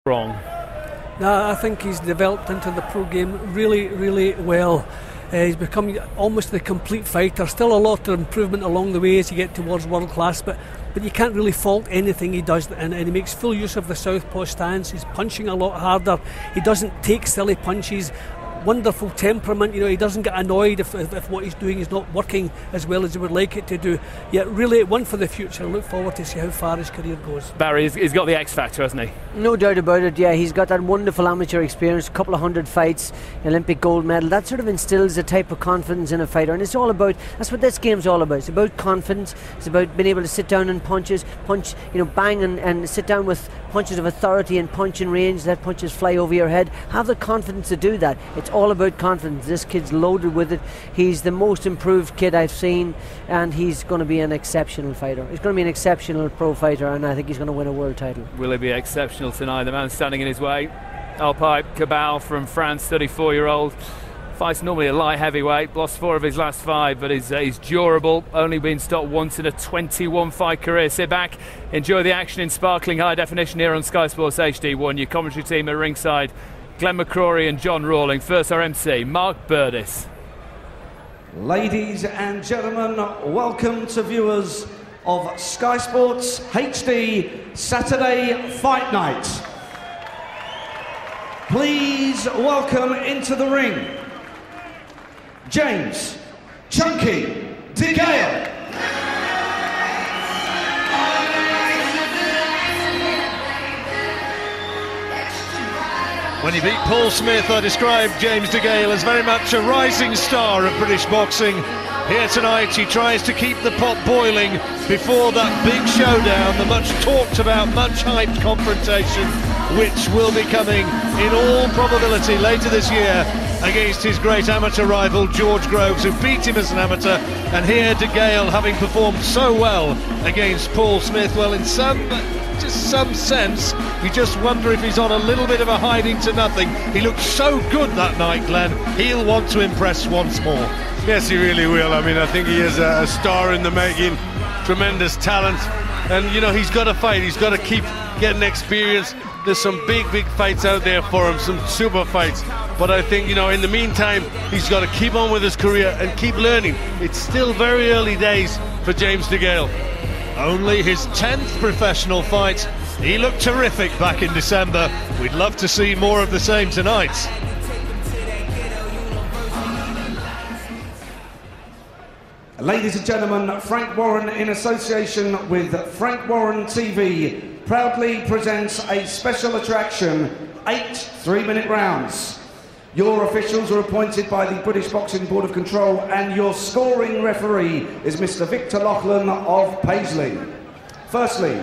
wrong? No, I think he's developed into the pro game really, really well. He's become almost the complete fighter. Still a lot of improvement along the way as you get towards world class, but you can't really fault anything he does, and he makes full use of the southpaw stance. He's punching a lot harder. He doesn't take silly punches. Wonderful temperament, he doesn't get annoyed if what he's doing is not working as well as he would like it to do. Yet really one for the future. I look forward to see how far his career goes. Barry, he's got the X factor, hasn't he? No doubt about it, yeah. He's got that wonderful amateur experience, a couple of 100 fights, Olympic gold medal. That sort of instills a type of confidence in a fighter, and it's all about, that's what this game's all about. It's about confidence. It's about being able to sit down and punch, bang and sit down with punches of authority and punch in range, let punches fly over your head. Have the confidence to do that. It's all about confidence. This kid's loaded with it. He's the most improved kid I've seen, and he's going to be an exceptional fighter. He's going to be an exceptional pro fighter, and I think he's going to win a world title. Will he be exceptional tonight? The man standing in his way, Alpay Kobal from France, 34-year-old. Fights normally a light heavyweight, lost 4 of his last 5, but he's durable, only been stopped once in a 21-fight career. Sit back, enjoy the action in sparkling high definition here on Sky Sports HD1. Your commentary team at ringside, Glenn McCrory and John Rawling. First our MC, Mark Burdis. Ladies and gentlemen, welcome to viewers of Sky Sports HD Saturday Fight Night. Please welcome into the ring James Chunky Degale. When he beat Paul Smith, I described James Degale as very much a rising star of British boxing. Here tonight he tries to keep the pot boiling before that big showdown, the much talked about, much hyped confrontation, which will be coming in all probability later this year against his great amateur rival George Groves, who beat him as an amateur. And here Degale, having performed so well against Paul Smith, well, in some sense you just wonder if he's on a little bit of a hiding to nothing. He looked so good that night, Glenn. He'll want to impress once more. Yes, he really will. I mean, I think he is a star in the making, tremendous talent, and he's got to fight. He's got to keep getting experience. There's some big fights out there for him, some super fights. But I think, in the meantime, he's got to keep on with his career and keep learning. It's still very early days for James Degale. Only his 10th professional fight. He looked terrific back in December. We'd love to see more of the same tonight. Ladies and gentlemen, Frank Warren, in association with Frank Warren TV, proudly presents a special attraction, 8 3-minute rounds. Your officials are appointed by the British Boxing Board of Control, and your scoring referee is Mr. Victor Loughlin of Paisley. Firstly,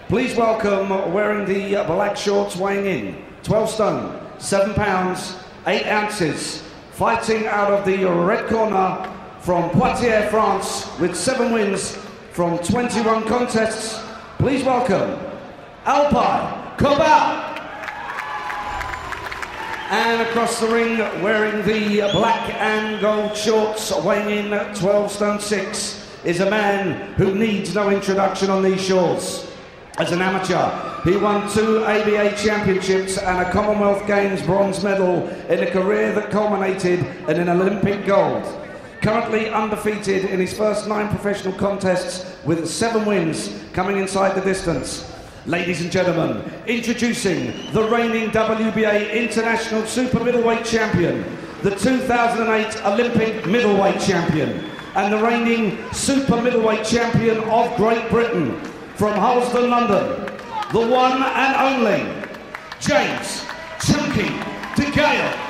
please welcome, wearing the black shorts, weighing in 12 stone, 7 pounds, 8 ounces, fighting out of the red corner from Poitiers, France, with 7 wins from 21 contests. Please welcome Alpay Kobal. And across the ring, wearing the black and gold shorts, weighing in 12 stone 6, is a man who needs no introduction on these shores. As an amateur, he won 2 ABA championships and a Commonwealth Games bronze medal in a career that culminated in an Olympic gold. Currently undefeated in his first 9 professional contests, with 7 wins coming inside the distance. Ladies and gentlemen, introducing the reigning WBA International Super Middleweight Champion, the 2008 Olympic Middleweight Champion, and the reigning Super Middleweight Champion of Great Britain, from Harlesden, London, the one and only James Chunky Degale.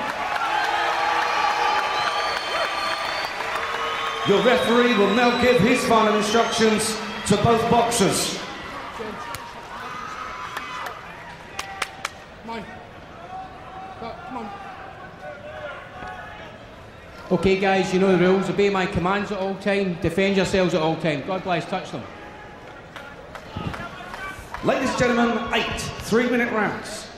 Your referee will now give his final instructions to both boxers. Okay guys, you know the rules. Obey my commands at all time. Defend yourselves at all time. God bless, touch them. Ladies and gentlemen, 8 3-minute rounds.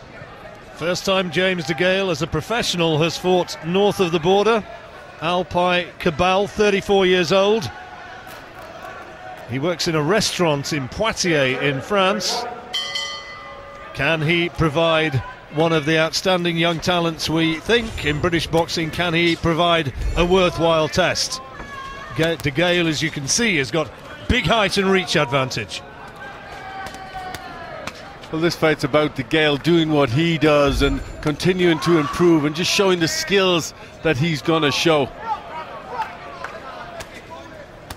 First time James Degale as a professional has fought north of the border. Alpay Kobal, 34 years old. He works in a restaurant in Poitiers in France. Can he provide one of the outstanding young talents we think in British boxing? Can he provide a worthwhile test? Degale, as you can see, has got big height and reach advantage. Well, this fight's about Degale doing what he does and continuing to improve and just showing the skills that he's going to show.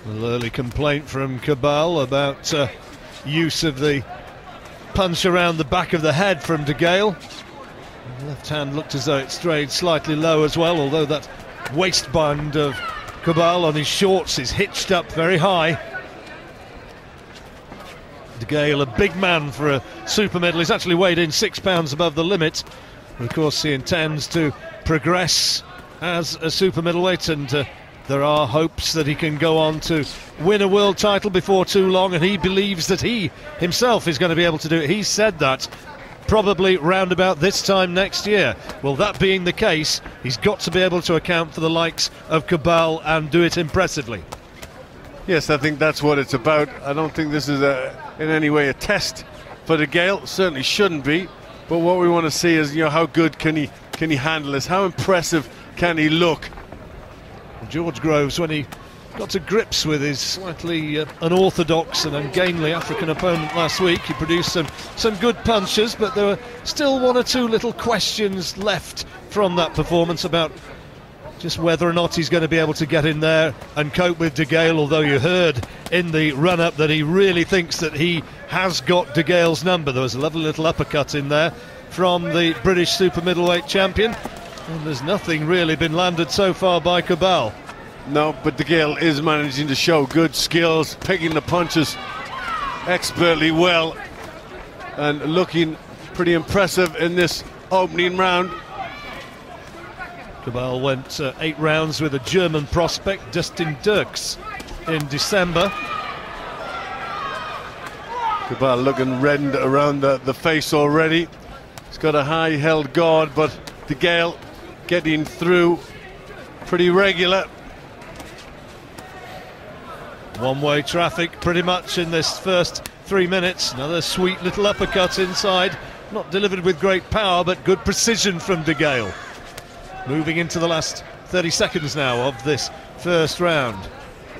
An early complaint from Kobal about use of the punch around the back of the head from Degale. The left hand looked as though it strayed slightly low as well, although that waistband of Kobal on his shorts is hitched up very high. Degale, a big man for a super medal. He's actually weighed in 6 pounds above the limit. Of course, he intends to progress as a super middleweight, and there are hopes that he can go on to win a world title before too long, and he believes that he himself is going to be able to do it. He said that probably round about this time next year. Well, that being the case, he's got to be able to account for the likes of Kobal and do it impressively. Yes, I think that's what it's about. I don't think this is in any way a test for Degale. Certainly shouldn't be. But what we want to see is, how good can he handle this? How impressive can he look? George Groves, when he got to grips with his slightly unorthodox and ungainly African opponent last week, he produced some good punches, but there were still one or two little questions left from that performance about just whether or not he's going to be able to get in there and cope with Degale, although you heard in the run-up that he really thinks that he has got Degale's number. There was a lovely little uppercut in there from the British super middleweight champion, and there's nothing really been landed so far by Kobal. No, but Degale is managing to show good skills, picking the punches expertly well, and looking pretty impressive in this opening round. Kobal went 8 rounds with a German prospect, Dustin Dirks, in December. Kobal looking reddened around the face already. He's got a high held guard, but Degale getting through pretty regular. One-way traffic pretty much in this first 3 minutes. Another sweet little uppercut inside, not delivered with great power, but good precision from Degale. Moving into the last 30 seconds now of this first round.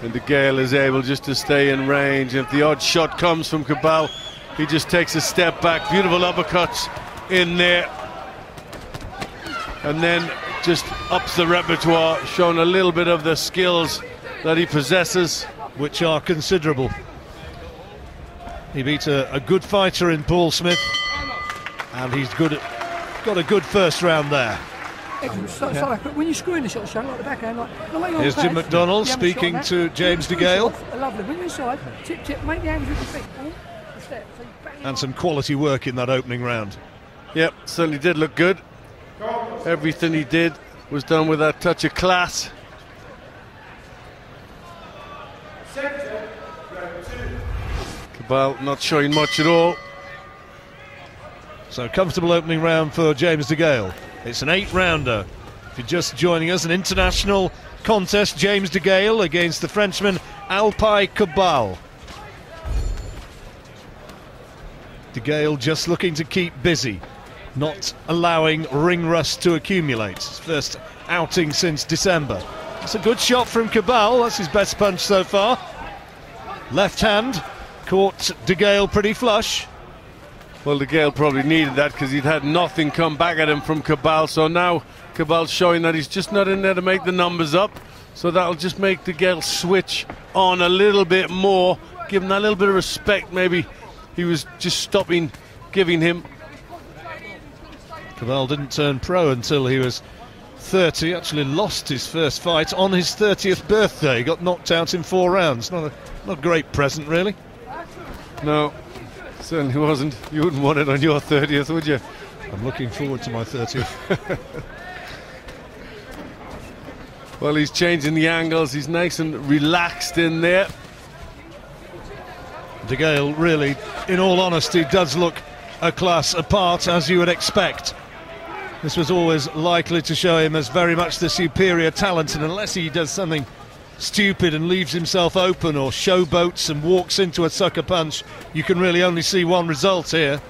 And Degale is able just to stay in range. If the odd shot comes from Kobal, he just takes a step back. Beautiful uppercuts in there. And then just ups the repertoire, showing a little bit of the skills that he possesses, which are considerable. He beat a good fighter in Paul Smith, and he's got a good first round there. Sorry, but when you screw in the shot, like the backhand, here's Jim McDonnell speaking to James Degale. Lovely, when you're inside, tip, make the angles with your feet. And some quality work in that opening round. Yep, certainly did look good. Everything he did was done with that touch of class. Kobal not showing much at all. So comfortable opening round for James Degale. It's an 8-rounder. If you're just joining us, an international contest, James Degale against the Frenchman Alpay Kobal. Degale just looking to keep busy, not allowing ring rust to accumulate. His first outing since December. It's a good shot from Kobal. That's his best punch so far. Left hand caught Degale pretty flush. Well, Degale probably needed that because he'd had nothing come back at him from Kobal. So now Kobal's showing that he's just not in there to make the numbers up. So that'll just make Degale switch on a little bit more, give him that little bit of respect maybe he was just stopping giving him. Kobal didn't turn pro until he was 30, actually lost his first fight on his 30th birthday. He got knocked out in 4 rounds. Not a great present, really. No, certainly wasn't. You wouldn't want it on your 30th, would you? I'm looking forward to my 30th. Well, he's changing the angles. He's nice and relaxed in there. Degale really, in all honesty, does look a class apart, as you would expect. This was always likely to show him as very much the superior talent, and unless he does something stupid and leaves himself open or showboats and walks into a sucker punch, you can really only see one result here.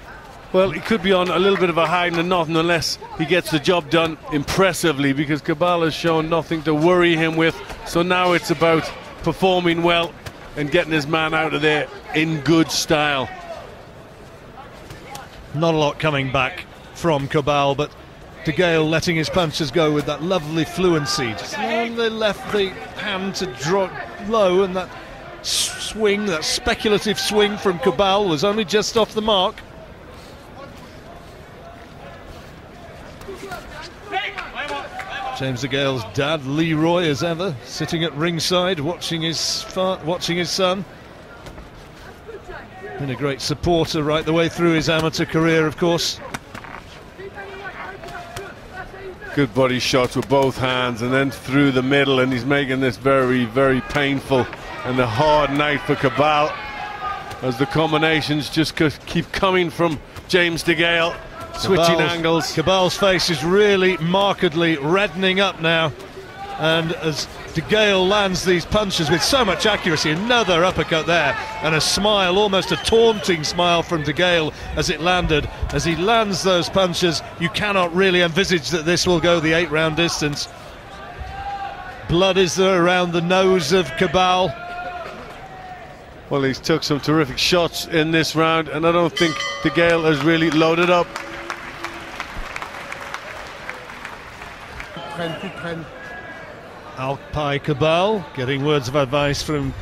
Well, he could be on a little bit of a high and nothing unless he gets the job done impressively, because Kobal has shown nothing to worry him with. So now it's about performing well and getting his man out of there in good style. Not a lot coming back from Kobal, but Degale letting his punches go with that lovely fluency. Just only left the hand to drop low, and that swing, that speculative swing from Kobal was only just off the mark. James Degale's dad, Leroy, as ever, sitting at ringside, watching his son. Been a great supporter right the way through his amateur career, of course. Good body shots with both hands and then through the middle, and he's making this very, very painful and a hard night for Kobal as the combinations just keep coming from James Degale. Switching angles. Kobal's face is really markedly reddening up now, and as Degale lands these punches with so much accuracy, another uppercut there, and a smile, almost a taunting smile from Degale as it landed. As he lands those punches, you cannot really envisage that this will go the 8-round distance. Blood is there around the nose of Kobal. Well, he's took some terrific shots in this round, and I don't think Degale has really loaded up. Alpay Kobal getting words of advice from